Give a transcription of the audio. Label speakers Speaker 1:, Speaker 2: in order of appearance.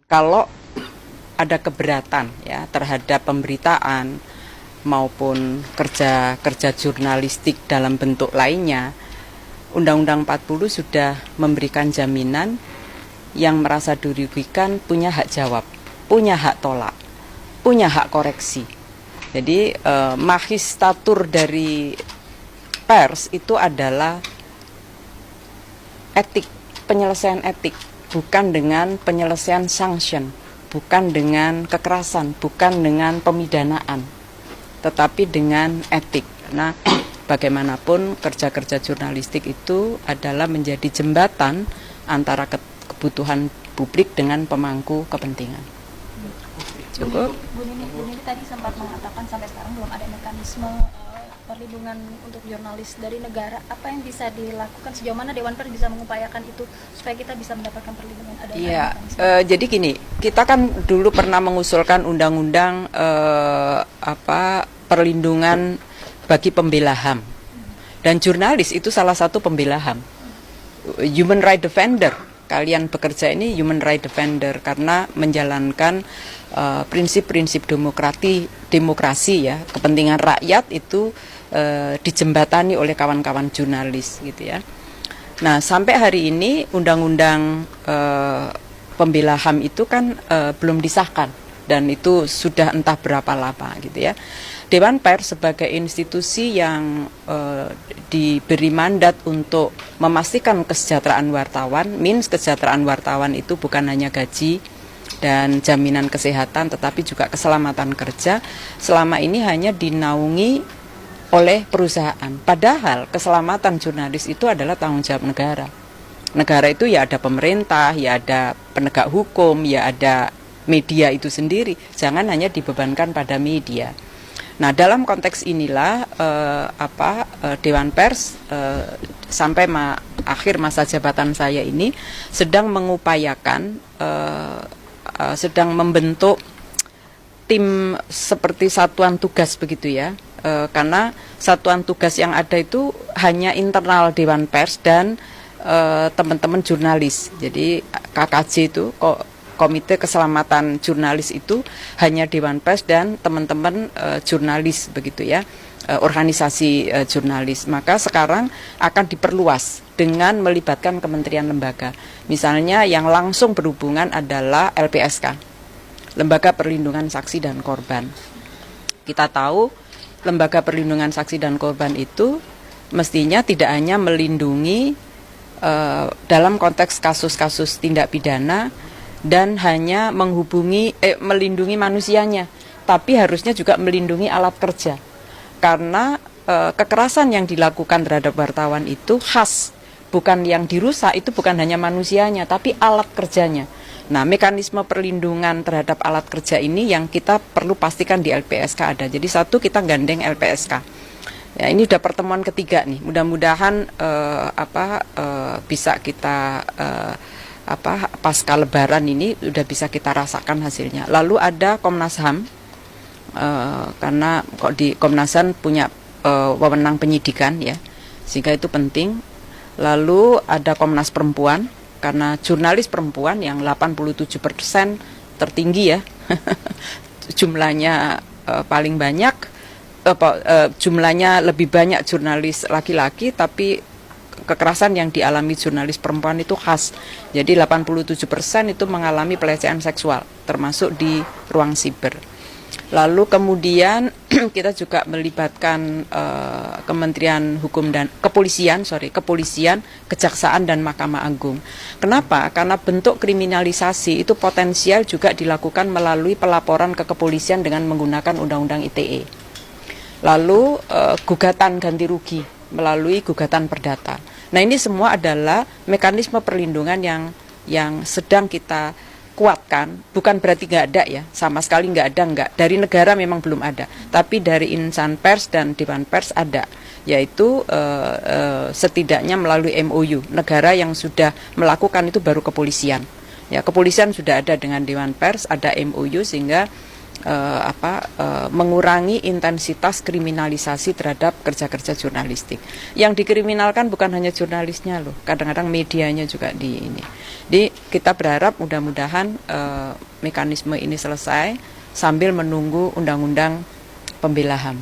Speaker 1: kalau ada keberatan ya terhadap pemberitaan maupun kerja-kerja jurnalistik dalam bentuk lainnya, Undang-Undang 40 sudah memberikan jaminan yang merasa dirugikan punya hak jawab, punya hak tolak, punya hak koreksi. Jadi magistratur dari pers itu adalah etik, penyelesaian etik, bukan dengan penyelesaian sanction, bukan dengan kekerasan, bukan dengan pemidanaan, tetapi dengan etik. Nah, bagaimanapun kerja-kerja jurnalistik itu adalah menjadi jembatan antara kebutuhan publik dengan pemangku kepentingan. Cukup.
Speaker 2: Bu Nini tadi sempat mengatakan sampai sekarang belum ada mekanisme perlindungan untuk jurnalis dari negara. Apa yang bisa dilakukan, sejauh mana Dewan Pers bisa mengupayakan itu supaya kita bisa mendapatkan perlindungan?
Speaker 1: Iya, jadi gini, kita kan dulu pernah mengusulkan undang-undang perlindungan bagi pembela HAM, dan jurnalis itu salah satu pembela HAM, human right defender. Kalian bekerja ini human right defender karena menjalankan prinsip-prinsip demokrasi ya, kepentingan rakyat itu dijembatani oleh kawan-kawan jurnalis gitu ya. Nah, sampai hari ini undang-undang pembela HAM itu kan belum disahkan, dan itu sudah entah berapa lama gitu ya. Dewan Pers sebagai institusi yang diberi mandat untuk memastikan kesejahteraan wartawan, kesejahteraan wartawan itu bukan hanya gaji dan jaminan kesehatan, tetapi juga keselamatan kerja, selama ini hanya dinaungi oleh perusahaan. Padahal keselamatan jurnalis itu adalah tanggung jawab negara. Negara itu ya ada pemerintah, ya ada penegak hukum, ya ada media itu sendiri. Jangan hanya dibebankan pada media. Nah, dalam konteks inilah Dewan Pers sampai akhir masa jabatan saya ini sedang mengupayakan, sedang membentuk tim seperti satuan tugas begitu ya, karena satuan tugas yang ada itu hanya internal Dewan Pers dan teman-teman jurnalis. Jadi KKJ itu Komite Keselamatan Jurnalis itu hanya Dewan Pers dan teman-teman jurnalis begitu ya, organisasi jurnalis. Maka sekarang akan diperluas dengan melibatkan kementerian lembaga. Misalnya yang langsung berhubungan adalah LPSK, Lembaga Perlindungan Saksi dan Korban. Kita tahu Lembaga Perlindungan Saksi dan Korban itu mestinya tidak hanya melindungi dalam konteks kasus-kasus tindak pidana dan hanya melindungi manusianya, tapi harusnya juga melindungi alat kerja, karena kekerasan yang dilakukan terhadap wartawan itu khas, bukan yang dirusak itu bukan hanya manusianya tapi alat kerjanya. Nah, mekanisme perlindungan terhadap alat kerja ini yang kita perlu pastikan di LPSK ada. Jadi satu, kita gandeng LPSK. Ya, ini udah pertemuan ketiga nih. Mudah-mudahan bisa kita pasca Lebaran ini udah bisa kita rasakan hasilnya. Lalu ada Komnas HAM, karena kok di Komnas HAM punya wewenang penyidikan ya, sehingga itu penting. Lalu ada Komnas Perempuan, karena jurnalis perempuan yang 87% tertinggi ya, jumlahnya paling banyak, jumlahnya lebih banyak jurnalis laki-laki, tapi kekerasan yang dialami jurnalis perempuan itu khas. Jadi 87% itu mengalami pelecehan seksual, termasuk di ruang siber. Lalu kemudian kita juga melibatkan Kementerian Hukum dan Kepolisian, Kejaksaan dan Mahkamah Agung. Kenapa? Karena bentuk kriminalisasi itu potensial juga dilakukan melalui pelaporan ke kepolisian dengan menggunakan Undang-Undang ITE. Lalu gugatan ganti rugi melalui gugatan perdata. Nah, ini semua adalah mekanisme perlindungan yang sedang kita kuatkan. Bukan berarti nggak ada ya, sama sekali nggak ada, nggak. Dari negara memang belum ada, tapi dari insan pers dan Dewan Pers ada, yaitu setidaknya melalui MOU. Negara yang sudah melakukan itu baru kepolisian. Ya, kepolisian sudah ada dengan Dewan Pers, ada MOU, sehingga mengurangi intensitas kriminalisasi terhadap kerja-kerja jurnalistik. Yang dikriminalkan bukan hanya jurnalisnya loh, kadang-kadang medianya juga di ini. Jadi kita berharap mudah-mudahan mekanisme ini selesai sambil menunggu undang-undang pembela HAM.